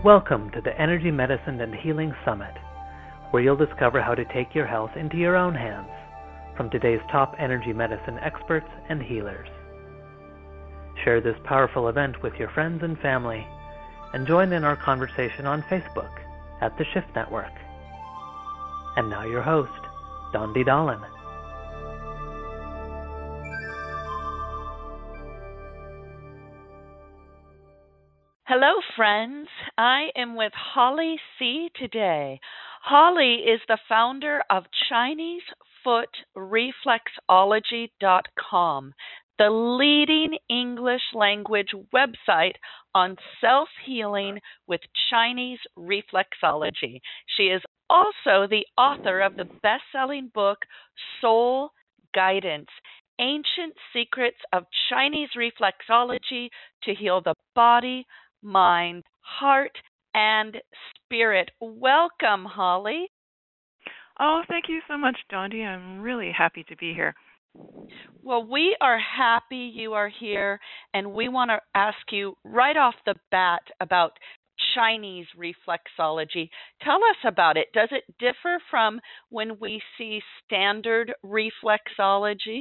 Welcome to the Energy Medicine and Healing Summit, where you'll discover how to take your health into your own hands from today's top energy medicine experts and healers. Share this powerful event with your friends and family, and join in our conversation on Facebook at the Shift Network. And now your host, Dondi Dahlin. Hello, friends. I am with Holly Tse today. Holly is the founder of ChineseFootReflexology.com, the leading English language website on self-healing with Chinese reflexology. She is also the author of the best-selling book, Soul Guidance: Ancient Secrets of Chinese Reflexology to Heal the Body, Mind, Heart, and Spirit. Welcome, Holly. Oh, thank you so much, Dondi. I'm really happy to be here. Well, we are happy you are here, and we want to ask you right off the bat about Chinese reflexology. Tell us about it. Does it differ from when we see standard reflexology?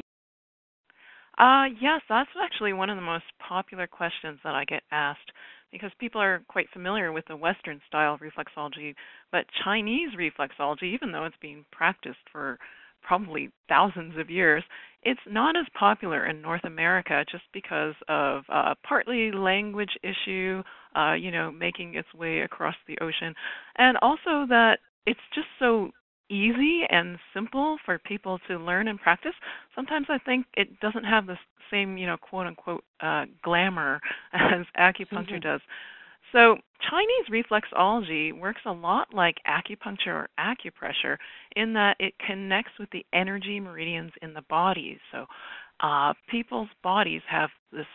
Yes, that's actually one of the most popular questions that I get asked, because people are quite familiar with the Western style reflexology, but Chinese reflexology, even though it's being practiced for probably thousands of years, it's not as popular in North America just because of partly language issue, making its way across the ocean, and also that it's just so easy and simple for people to learn and practice. Sometimes I think it doesn't have the same, quote unquote, glamour as acupuncture does. So Chinese reflexology works a lot like acupuncture or acupressure in that it connects with the energy meridians in the body. So people's bodies have this,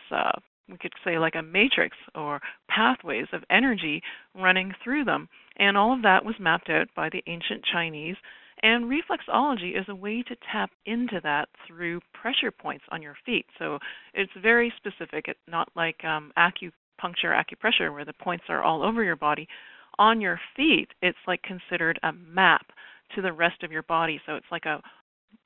we could say like a matrix or pathways of energy running through them. And all of that was mapped out by the ancient Chinese. And reflexology is a way to tap into that through pressure points on your feet. So it's very specific. It's not like acupuncture, acupressure, where the points are all over your body. On your feet, it's like considered a map to the rest of your body. So it's like a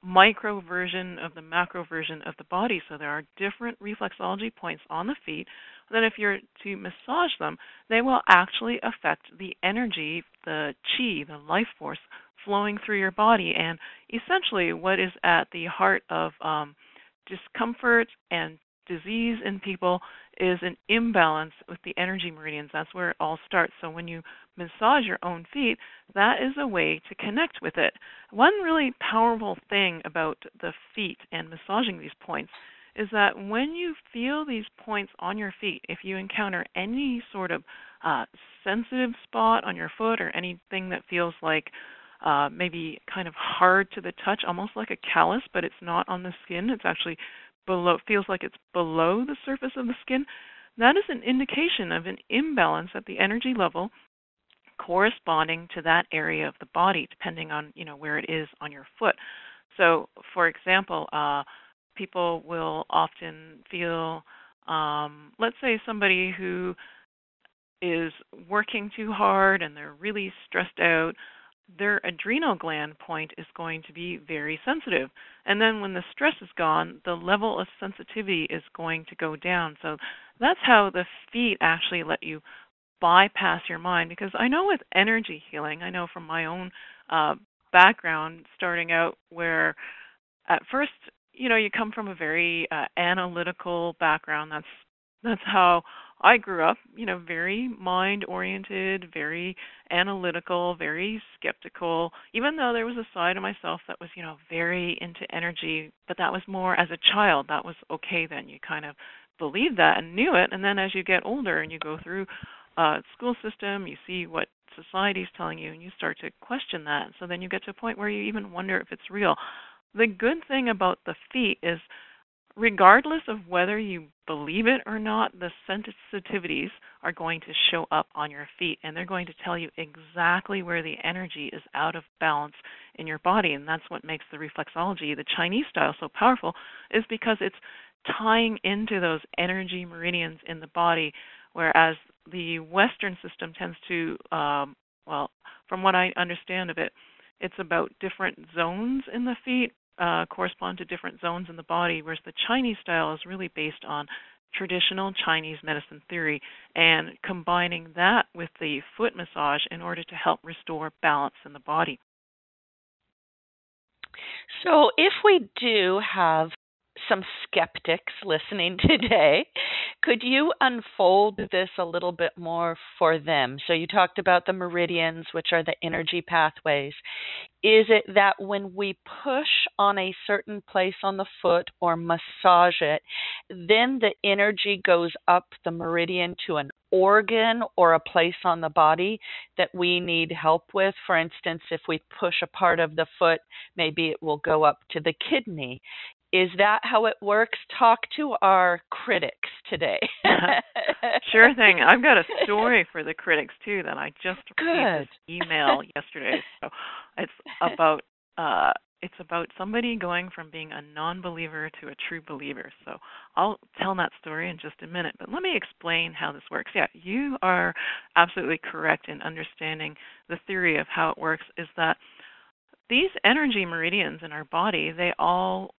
micro version of the macro version of the body. So there are different reflexology points on the feet that if you're to massage them, they will actually affect the energy, the qi, the life force flowing through your body. And essentially what is at the heart of discomfort and disease in people is an imbalance with the energy meridians. That's where it all starts. So when you massage your own feet, that is a way to connect with it. One really powerful thing about the feet and massaging these points is that when you feel these points on your feet, if you encounter any sort of sensitive spot on your foot or anything that feels like maybe kind of hard to the touch, almost like a callus, but it's not on the skin, it's actually below, feels like it's below the surface of the skin, that is an indication of an imbalance at the energy level corresponding to that area of the body, depending on, where it is on your foot. So, for example, people will often feel, let's say somebody who is working too hard and they're really stressed out, their adrenal gland point is going to be very sensitive. And then when the stress is gone, the level of sensitivity is going to go down. So that's how the feet actually let you bypass your mind. Because I know with energy healing, I know from my own background starting out, where at first, you come from a very analytical background. That's how I grew up, very mind-oriented, very analytical, very skeptical, even though there was a side of myself that was, very into energy, but that was more as a child. That was okay then. You kind of believed that and knew it, and then as you get older and you go through school system, you see what society's telling you, and you start to question that. So then you get to a point where you even wonder if it's real. The good thing about the feet is, regardless of whether you believe it or not, the sensitivities are going to show up on your feet, and they're going to tell you exactly where the energy is out of balance in your body. And that's what makes the reflexology, the Chinese style, so powerful, is because it's tying into those energy meridians in the body, whereas the Western system tends to, well, from what I understand of it, it's about different zones in the feet correspond to different zones in the body, whereas the Chinese style is really based on traditional Chinese medicine theory and combining that with the foot massage in order to help restore balance in the body. So, if we do have some skeptics listening today, could you unfold this a little bit more for them? So, you talked about the meridians, which are the energy pathways. Is it that when we push on a certain place on the foot or massage it, then the energy goes up the meridian to an organ or a place on the body that we need help with? For instance, if we push a part of the foot, maybe it will go up to the kidney. Is that how it works? Talk to our critics today. Sure thing. I've got a story for the critics too that I just received Good. this email yesterday. So it's about somebody going from being a non-believer to a true believer. So I'll tell that story in just a minute. But let me explain how this works. Yeah, you are absolutely correct in understanding the theory of how it works. Is that these energy meridians in our body, they all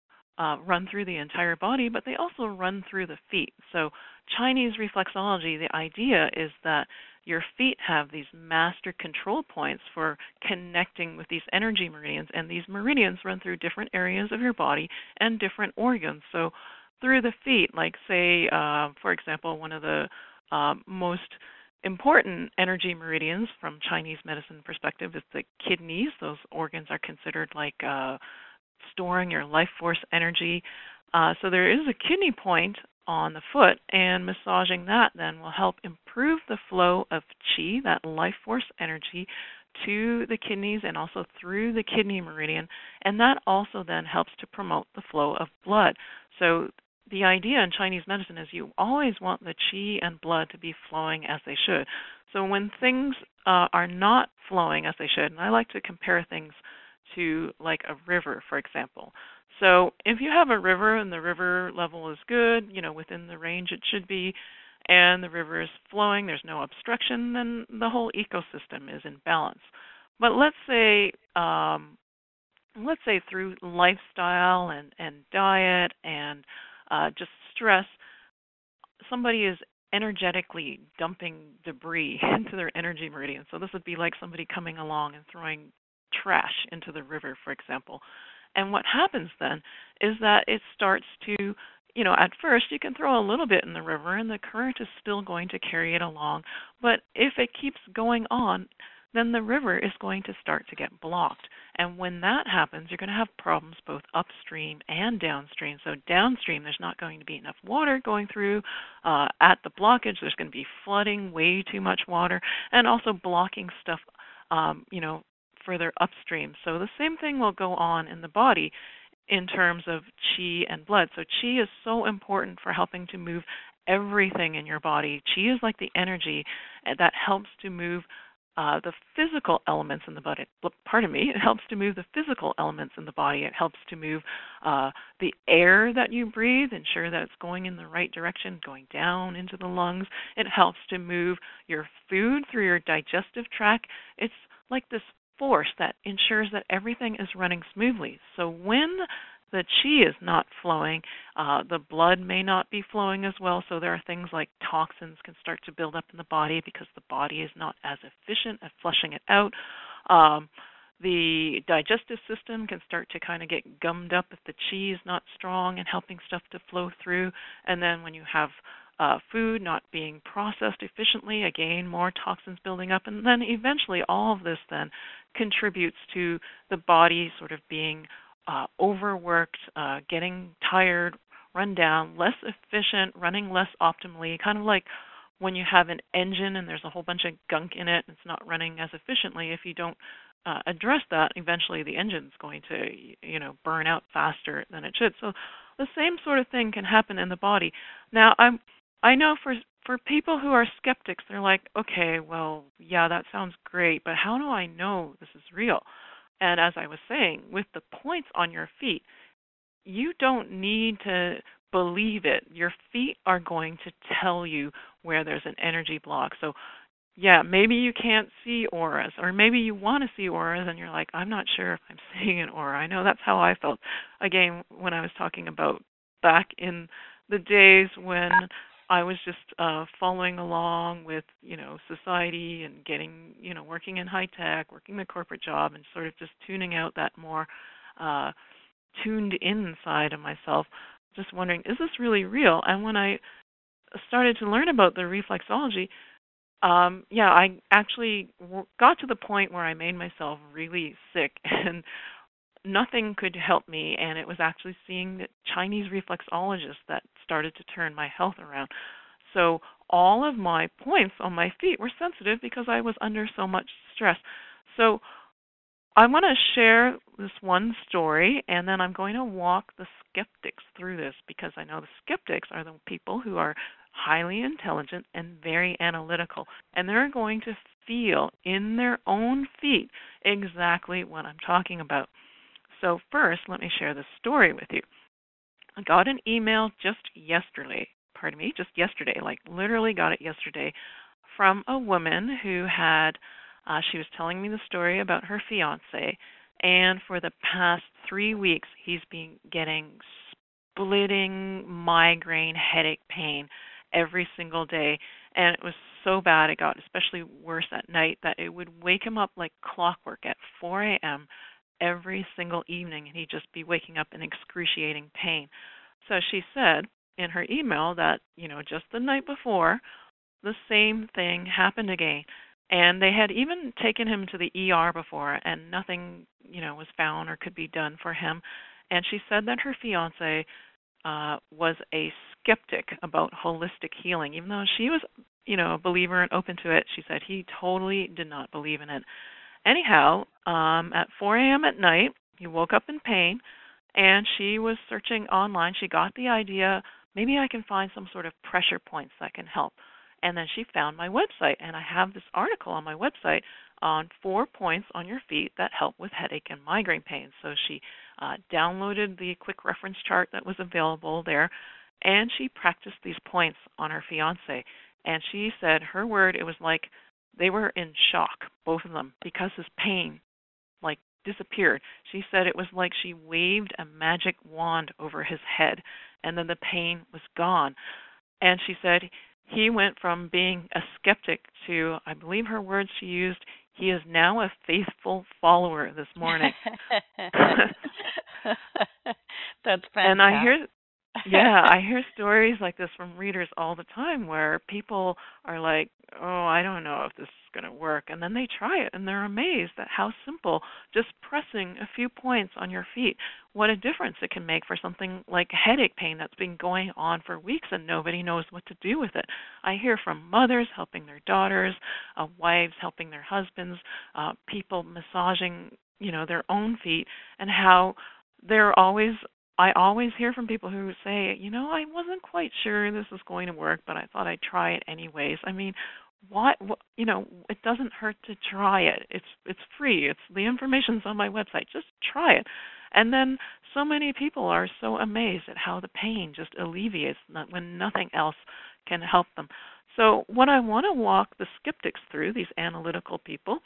run through the entire body, but they also run through the feet. So Chinese reflexology, the idea is that your feet have these master control points for connecting with these energy meridians, and these meridians run through different areas of your body and different organs. So through the feet, like say, for example, one of the most important energy meridians from Chinese medicine perspective is the kidneys. Those organs are considered like storing your life force energy. So there is a kidney point on the foot, and massaging that then will help improve the flow of qi, that life force energy, to the kidneys and also through the kidney meridian. And that also then helps to promote the flow of blood. So the idea in Chinese medicine is you always want the qi and blood to be flowing as they should. So when things are not flowing as they should, and I like to compare things to like a river, for example. So if you have a river and the river level is good, within the range it should be, and the river is flowing, there's no obstruction, then the whole ecosystem is in balance. But let's say through lifestyle and diet and just stress, somebody is energetically dumping debris into their energy meridian. So this would be like somebody coming along and throwing trash into the river, for example. And what happens then is that it starts to, at first you can throw a little bit in the river and the current is still going to carry it along. But if it keeps going on, then the river is going to start to get blocked. And when that happens, you're going to have problems both upstream and downstream. So downstream, there's not going to be enough water going through. At the blockage, there's going to be flooding, way too much water, and also blocking stuff, further upstream. So the same thing will go on in the body in terms of qi and blood. So qi is so important for helping to move everything in your body. Qi is like the energy that helps to move the physical elements in the body. It helps to move the physical elements in the body. It helps to move the air that you breathe, ensure that it's going in the right direction, going down into the lungs. It helps to move your food through your digestive tract. It's like this force that ensures that everything is running smoothly. So when the qi is not flowing, the blood may not be flowing as well. So there are things like toxins can start to build up in the body because the body is not as efficient at flushing it out. The digestive system can start to kind of get gummed up if the qi is not strong and helping stuff to flow through. And then when you have food not being processed efficiently, again, more toxins building up. And then eventually all of this then contributes to the body sort of being overworked, getting tired, run down, less efficient, running less optimally, kind of like when you have an engine and there's a whole bunch of gunk in it and it's not running as efficiently. If you don't address that, eventually the engine's going to, burn out faster than it should. So the same sort of thing can happen in the body. Now, I know for people who are skeptics, they're like, okay, well, yeah, that sounds great, but how do I know this is real? And as I was saying, with the points on your feet, you don't need to believe it. Your feet are going to tell you where there's an energy block. So yeah, maybe you can't see auras, or maybe you want to see auras and you're like, I'm not sure if I'm seeing an aura. I know that's how I felt, again, when I was talking about back in the days when I was just following along with, society and getting, working in high tech, working the corporate job, and sort of just tuning out that more tuned in side of myself, just wondering, is this really real? And when I started to learn about the reflexology, I actually got to the point where I made myself really sick, and nothing could help me. And it was actually seeing the Chinese reflexologists that started to turn my health around. So all of my points on my feet were sensitive because I was under so much stress. So I want to share this one story, and then I'm going to walk the skeptics through this, because I know the skeptics are the people who are highly intelligent and very analytical, and they're going to feel in their own feet exactly what I'm talking about. So first, let me share this story with you. I got an email just yesterday, like literally got it yesterday, from a woman who had, she was telling me the story about her fiance, and for the past 3 weeks, he's been getting splitting migraine headache pain every single day, and it was so bad, it got especially worse at night, that it would wake him up like clockwork at 4 a.m. every single evening, and he'd just be waking up in excruciating pain. So she said in her email that, just the night before, the same thing happened again. And they had even taken him to the ER before, and nothing, was found or could be done for him. And she said that her fiance was a skeptic about holistic healing. Even though she was, a believer and open to it, she said he totally did not believe in it. Anyhow, at 4 a.m. at night, he woke up in pain, and she was searching online. She got the idea, maybe I can find some sort of pressure points that can help. And then she found my website, and I have this article on my website on 4 points on your feet that help with headache and migraine pain. So she downloaded the quick reference chart that was available there, and she practiced these points on her fiance. And she said, her word, it was like they were in shock, both of them, because his pain like disappeared. She said it was like she waved a magic wand over his head, and then the pain was gone. And she said he went from being a skeptic to, I believe her words she used, he is now a faithful follower this morning. That's fantastic. And I hear stories like this from readers all the time where people are like, oh, I don't know if this is going to work. And then they try it, and they're amazed at how simple, just pressing a few points on your feet, what a difference it can make for something like headache pain that's been going on for weeks and nobody knows what to do with it. I hear from mothers helping their daughters, wives helping their husbands, people massaging, their own feet, and how I always hear from people who say, I wasn't quite sure this was going to work, but I thought I'd try it anyways. I mean, it doesn't hurt to try it. It's free. The information's on my website. Just try it. And then so many people are so amazed at how the pain just alleviates when nothing else can help them. So what I want to walk the skeptics through, these analytical people,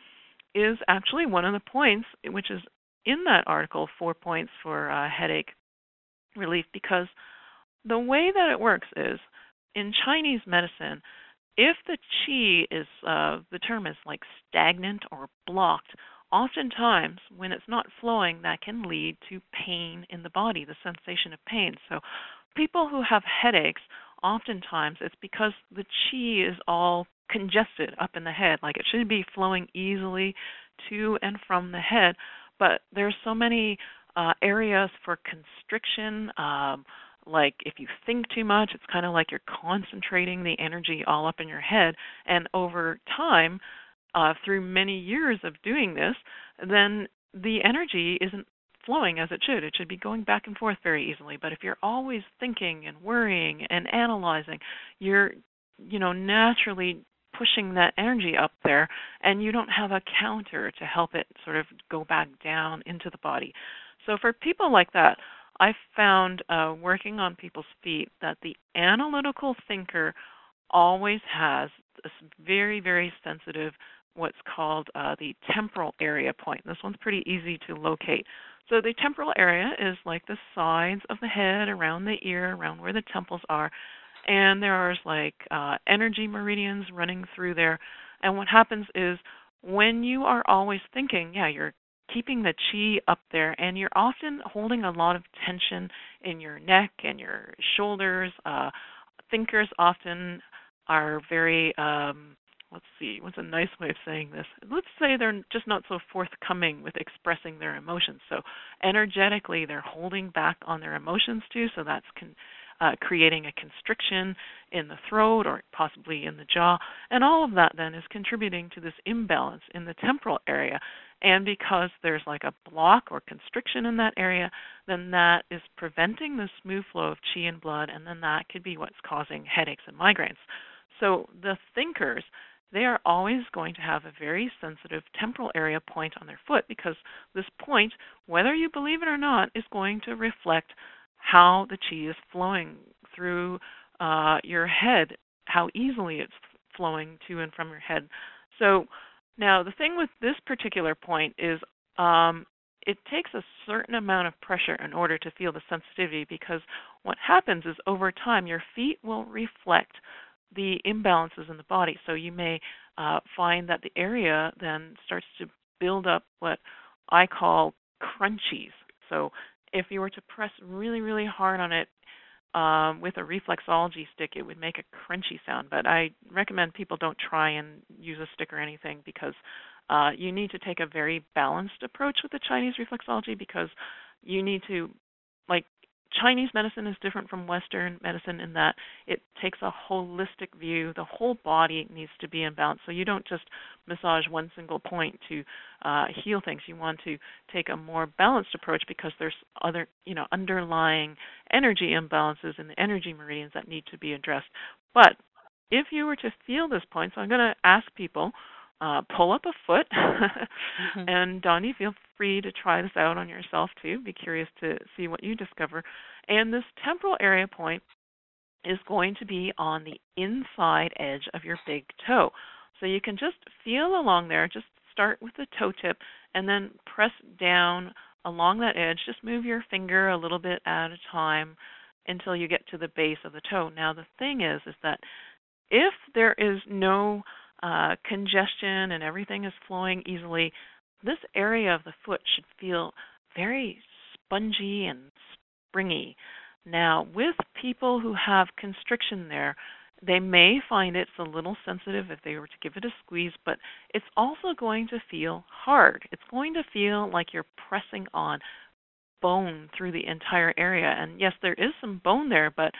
is actually one of the points, which is in that article, 4 points for headache relief, because the way that it works is, in Chinese medicine, if the qi is, the term is like stagnant or blocked, oftentimes when it's not flowing, that can lead to pain in the body, the sensation of pain. So people who have headaches, oftentimes it's because the qi is all congested up in the head, like it should be flowing easily to and from the head, but there's so many areas for constriction. Like if you think too much, it's kind of like you're concentrating the energy all up in your head. And over time, through many years of doing this, then the energy isn't flowing as it should. It should be going back and forth very easily. But if you're always thinking and worrying and analyzing, you're, naturally pushing that energy up there, and you don't have a counter to help it sort of go back down into the body. So for people like that, I found working on people's feet that the analytical thinker always has this very, very sensitive, what's called the temporal area point. This one's pretty easy to locate. So the temporal area is like the sides of the head, around the ear, around where the temples are, and there's like energy meridians running through there. And what happens is when you are always thinking, yeah, you're keeping the chi up there, and you're often holding a lot of tension in your neck and your shoulders. Thinkers often are very, let's see, what's a nice way of saying this? Let's say they're just not so forthcoming with expressing their emotions. So energetically, they're holding back on their emotions too, so that's creating a constriction in the throat or possibly in the jaw. And all of that then is contributing to this imbalance in the temporal area. And because there's like a block or constriction in that area, then that is preventing the smooth flow of chi and blood, and then that could be what's causing headaches and migraines. So the thinkers, they are always going to have a very sensitive temporal area point on their foot, because this point, whether you believe it or not, is going to reflect how the chi is flowing through your head, how easily it's flowing to and from your head. So now the thing with this particular point is it takes a certain amount of pressure in order to feel the sensitivity, because what happens is over time your feet will reflect the imbalances in the body. So you may find that the area then starts to build up what I call crunchies. So if you were to press really, really hard on it with a reflexology stick, it would make a crunchy sound. But I recommend people don't try and use a stick or anything, because you need to take a very balanced approach with the Chinese reflexology, because you need to, like, Chinese medicine is different from Western medicine in that it takes a holistic view. The whole body needs to be in balance. So you don't just massage one single point to heal things. You want to take a more balanced approach, because there's other, underlying energy imbalances in the energy meridians that need to be addressed. But if you were to feel this point, so I'm going to ask people, pull up a foot, and Dondi, feel free to try this out on yourself too. Be curious to see what you discover. And this temporal area point is going to be on the inside edge of your big toe. So you can just feel along there. Just start with the toe tip and then press down along that edge. Just move your finger a little bit at a time until you get to the base of the toe. Now the thing is that if there is no congestion and everything is flowing easily, this area of the foot should feel very spongy and springy. Now, with people who have constriction there, they may find it's a little sensitive if they were to give it a squeeze, but it's also going to feel hard. It's going to feel like you're pressing on bone through the entire area. And yes, there is some bone there, but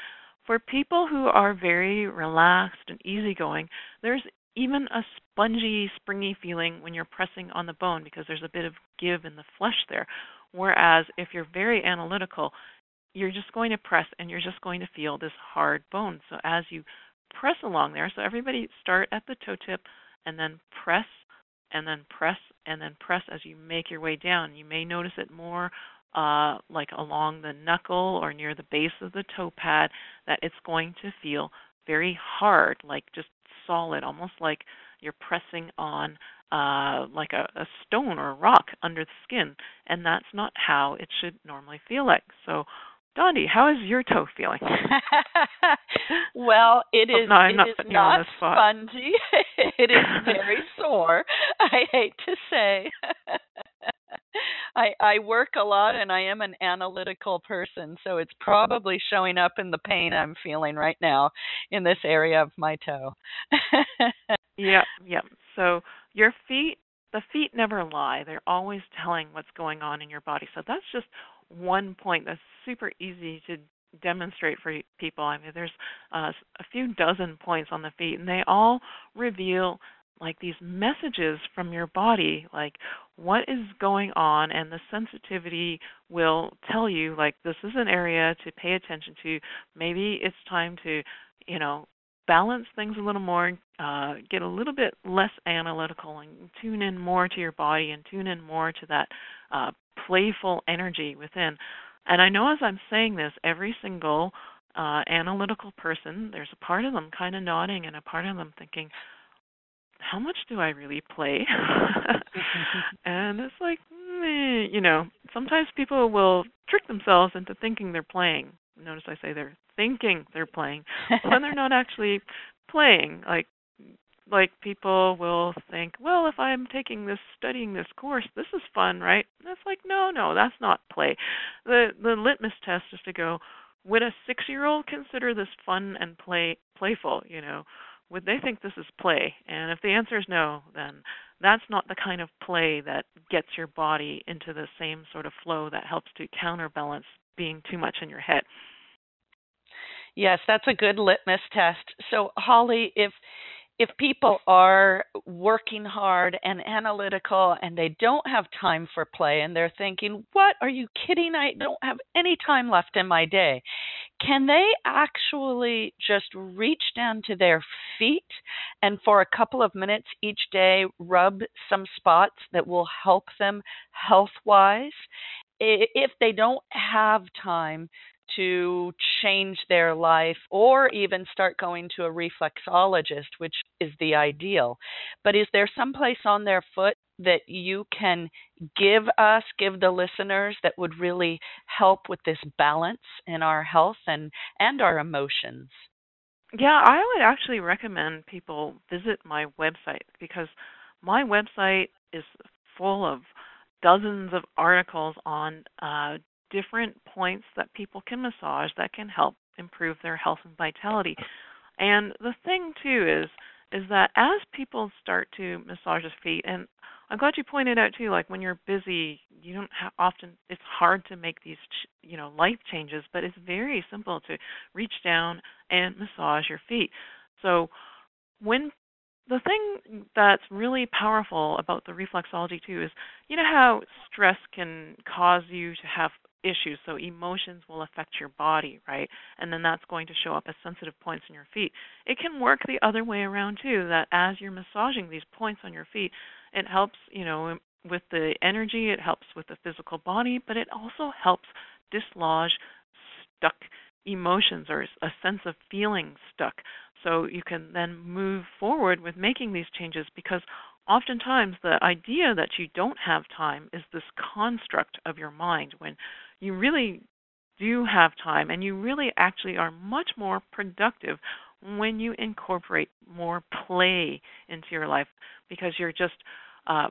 for people who are very relaxed and easygoing, there's even a spongy, springy feeling when you're pressing on the bone, because there's a bit of give in the flesh there. Whereas if you're very analytical, you're just going to press and you're just going to feel this hard bone. So as you press along there, so everybody start at the toe tip and then press and then press and then press as you make your way down. You may notice it more like along the knuckle or near the base of the toe pad, that it's going to feel very hard, like just solid, almost like you're pressing on like a stone or a rock under the skin, and that's not how it should normally feel like. So, Dondi, how is your toe feeling? Well, it is, I'm it not is putting you on not the spot. spongy. It is very sore, I hate to say. I work a lot, and I am an analytical person, so it's probably showing up in the pain I'm feeling right now in this area of my toe. Yeah. So your feet, the feet never lie. They're always telling what's going on in your body. So that's just one point that's super easy to demonstrate for people. I mean, there's a few dozen points on the feet, and they all reveal like these messages from your body, like what is going on, and the sensitivity will tell you, like, this is an area to pay attention to. Maybe it's time to, balance things a little more, get a little bit less analytical and tune in more to your body and tune in more to that playful energy within. And I know as I'm saying this, every single analytical person, there's a part of them kind of nodding and a part of them thinking, how much do I really play? And it's like, sometimes people will trick themselves into thinking they're playing. Notice I say they're thinking they're playing when they're not actually playing. Like people will think, well, if I'm studying this course, this is fun, right? And it's like, no, that's not play. The litmus test is to go, would a 6-year-old consider this fun and playful? Would they think this is play? And if the answer is no, then that's not the kind of play that gets your body into the same sort of flow that helps to counterbalance being too much in your head. Yes, that's a good litmus test. So, Holly, if people are working hard and analytical and they don't have time for play and they're thinking, what, are you kidding? I don't have any time left in my day. Can they actually just reach down to their feet and for a couple of minutes each day rub some spots that will help them health-wise? If they don't have time to change their life or even start going to a reflexologist, which is the ideal. But is there some place on their foot that you can give the listeners that would really help with this balance in our health and our emotions? Yeah, I would actually recommend people visit my website because my website is full of dozens of articles on different points that people can massage that can help improve their health and vitality. And the thing too is that as people start to massage their feet, and I'm glad you pointed out too, like when you're busy, you don't have often. It's hard to make these life changes, but it's very simple to reach down and massage your feet. So when the thing that's really powerful about the reflexology too is, how stress can cause you to have issues. So emotions will affect your body, right? And then that's going to show up as sensitive points in your feet. It can work the other way around too, that as you're massaging these points on your feet, it helps, with the energy, it helps with the physical body, but it also helps dislodge stuck emotions or a sense of feeling stuck. So you can then move forward with making these changes because oftentimes the idea that you don't have time is this construct of your mind when you really do have time and you really actually are much more productive when you incorporate more play into your life because you're just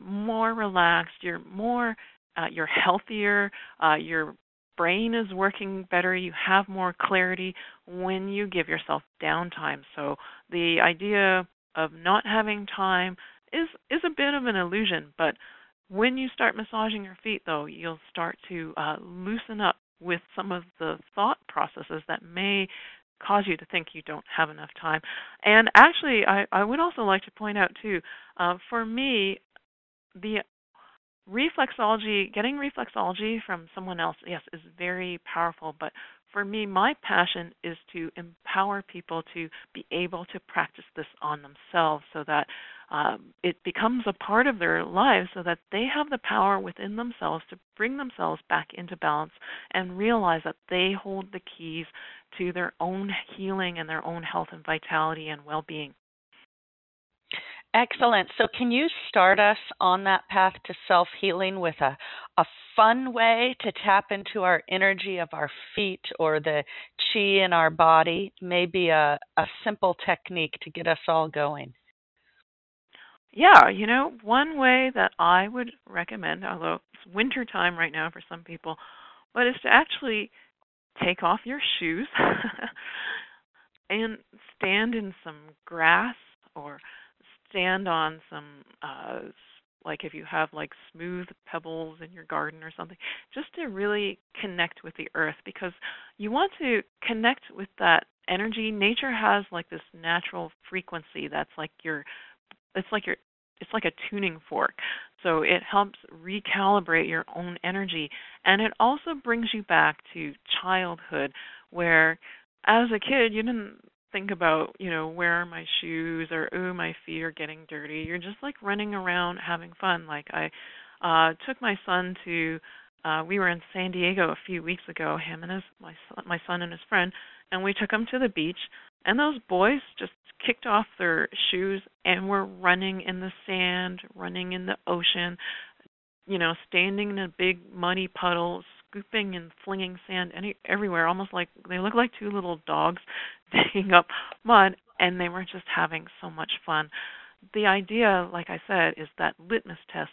more relaxed, you're healthier, your brain is working better, you have more clarity when you give yourself downtime. So the idea of not having time is a bit of an illusion, but when you start massaging your feet, though, you'll start to loosen up with some of the thought processes that may cause you to think you don't have enough time. And actually, I would also like to point out, too, for me, the getting reflexology from someone else, yes, is very powerful. But for me, my passion is to empower people to be able to practice this on themselves so that it becomes a part of their lives so that they have the power within themselves to bring themselves back into balance and realize that they hold the keys to their own healing and their own health and vitality and well-being. Excellent. So can you start us on that path to self-healing with a fun way to tap into our energy of our feet or the chi in our body? Maybe a simple technique to get us all going. Yeah, one way that I would recommend, although it's winter time right now for some people, but is to actually take off your shoes and stand in some grass or stand on some, like if you have like smooth pebbles in your garden or something, just to really connect with the earth because you want to connect with that energy. Nature has like this natural frequency that's like it's like a tuning fork. So it helps recalibrate your own energy. And it also brings you back to childhood where as a kid you didn't think about, where are my shoes or, ooh, my feet are getting dirty. You're just like running around having fun. Like I took my son to we were in San Diego a few weeks ago, him and my son and his friend, and we took him to the beach. And those boys just kicked off their shoes and were running in the sand, running in the ocean, standing in a big muddy puddle, scooping and flinging sand everywhere, almost like they look like two little dogs digging up mud, and they were just having so much fun. The idea, like I said, is that litmus test.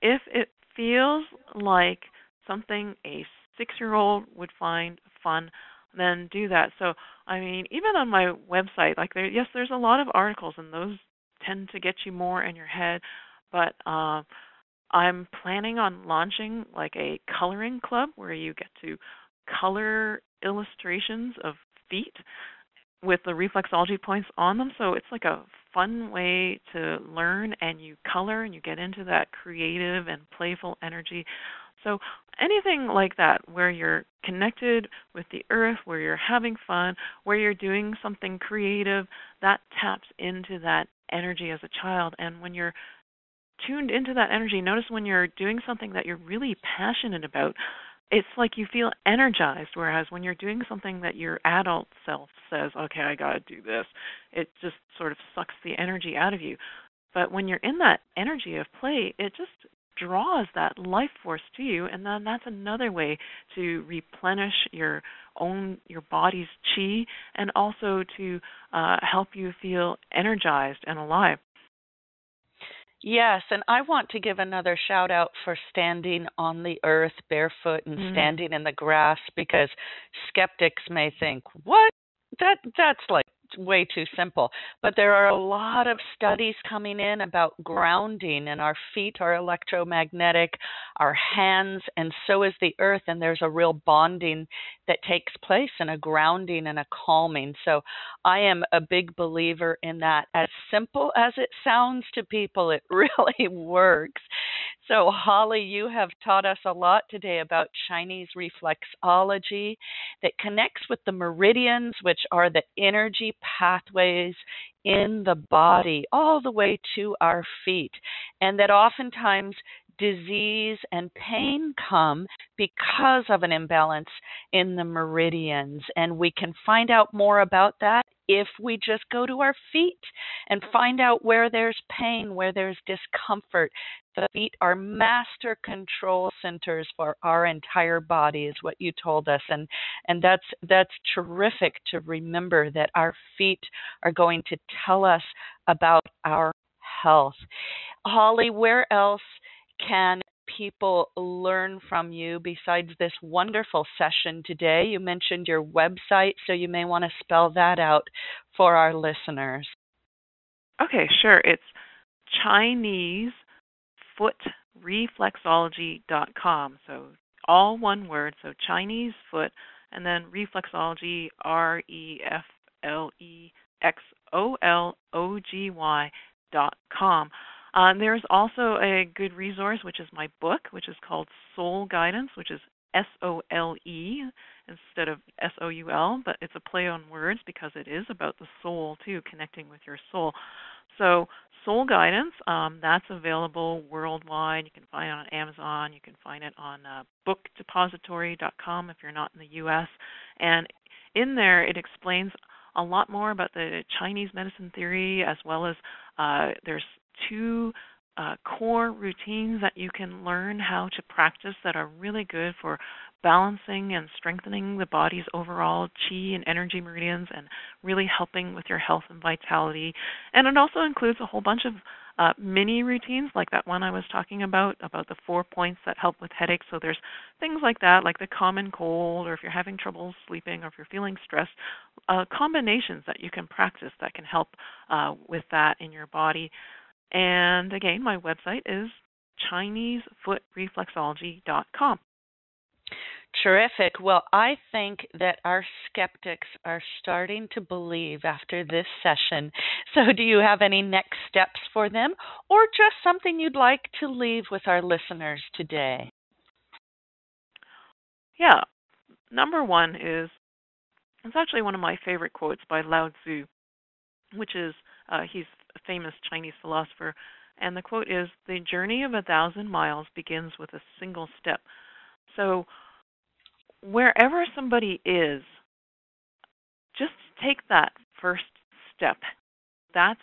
If it feels like something a 6-year-old would find fun, then do that. So, I mean, even on my website, like there's a lot of articles, and those tend to get you more in your head, but I'm planning on launching like a coloring club where you get to color illustrations of feet with the reflexology points on them. So it's like a fun way to learn, and you color and you get into that creative and playful energy. So anything like that where you're connected with the earth, where you're having fun, where you're doing something creative, that taps into that energy as a child. And when you're tuned into that energy, notice when you're doing something that you're really passionate about, it's like you feel energized, whereas when you're doing something that your adult self says, okay, I got to do this, it just sort of sucks the energy out of you. But when you're in that energy of play, it just draws that life force to you, and then that's another way to replenish your body's chi, and also to help you feel energized and alive. Yes, and I want to give another shout out for standing on the earth barefoot and standing in the grass, because skeptics may think, what? That's like way too simple. But there are a lot of studies coming in about grounding, and our feet are electromagnetic, our hands, and so is the earth, and there's a real bonding that takes place, and a grounding and a calming. So I am a big believer in that. As simple as it sounds to people, it really works. So Holly, you have taught us a lot today about Chinese reflexology that connects with the meridians, which are the energy pathways in the body all the way to our feet, and that oftentimes disease and pain come because of an imbalance in the meridians. And we can find out more about that if we just go to our feet and find out where there's pain, where there's discomfort. The feet are master control centers for our entire body, is what you told us. And that's terrific to remember, that our feet are going to tell us about our health. Holly, where else can people learn from you besides this wonderful session today? You mentioned your website, so you may want to spell that out for our listeners. Okay, sure. It's ChineseFootReflexology.com. So all one word. So Chinese foot, and then reflexology, reflexology.com. There's also a good resource, which is my book, which is called Soul Guidance, which is SOLE instead of SOUL, but it's a play on words because it is about the soul too, connecting with your soul. So Soul Guidance, that's available worldwide. You can find it on Amazon. You can find it on bookdepository.com if you're not in the U.S. And in there, it explains a lot more about the Chinese medicine theory, as well as there's 2 core routines that you can learn how to practice that are really good for balancing and strengthening the body's overall chi and energy meridians, and really helping with your health and vitality. And it also includes a whole bunch of mini routines, like that one I was talking about the 4 points that help with headaches. So there's things like that, like the common cold, or if you're having trouble sleeping, or if you're feeling stressed, combinations that you can practice that can help with that in your body. And again, my website is ChineseFootReflexology.com. Terrific. Well, I think that our skeptics are starting to believe after this session. So do you have any next steps for them, or just something you'd like to leave with our listeners today? Yeah. Number one is, it's actually one of my favorite quotes by Lao Tzu, which is, he's a famous Chinese philosopher, and the quote is, "The journey of 1,000 miles begins with a single step." So wherever somebody is, just take that first step. That's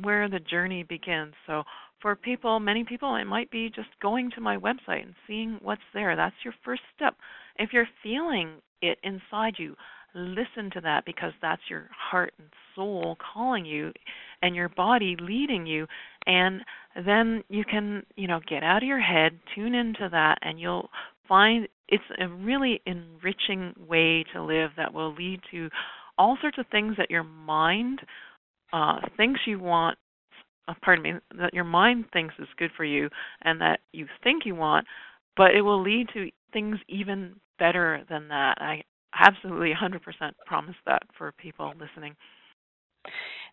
where the journey begins. So for people, many people, it might be just going to my website and seeing what's there. That's your first step. If you're feeling it inside you, listen to that, because that's your heart and soul calling you and your body leading you. And then you can, get out of your head, tune into that, and you'll find it's a really enriching way to live that will lead to all sorts of things that your mind thinks you want, that your mind thinks is good for you and that you think you want, but it will lead to things even better than that. I absolutely 100% promise that for people listening.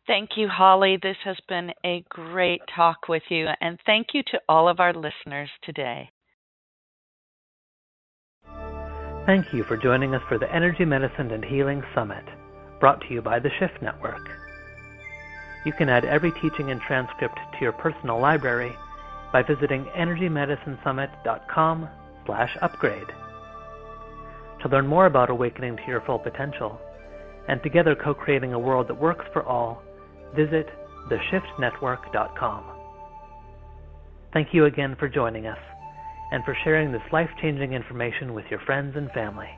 Thank you, Holly. This has been a great talk with you, and thank you to all of our listeners today. Thank you for joining us for the Energy Medicine and Healing Summit, brought to you by the Shift Network. You can add every teaching and transcript to your personal library by visiting energymedicinesummit.com/upgrade. To learn more about awakening to your full potential and together co-creating a world that works for all, visit theshiftnetwork.com. Thank you again for joining us and for sharing this life-changing information with your friends and family.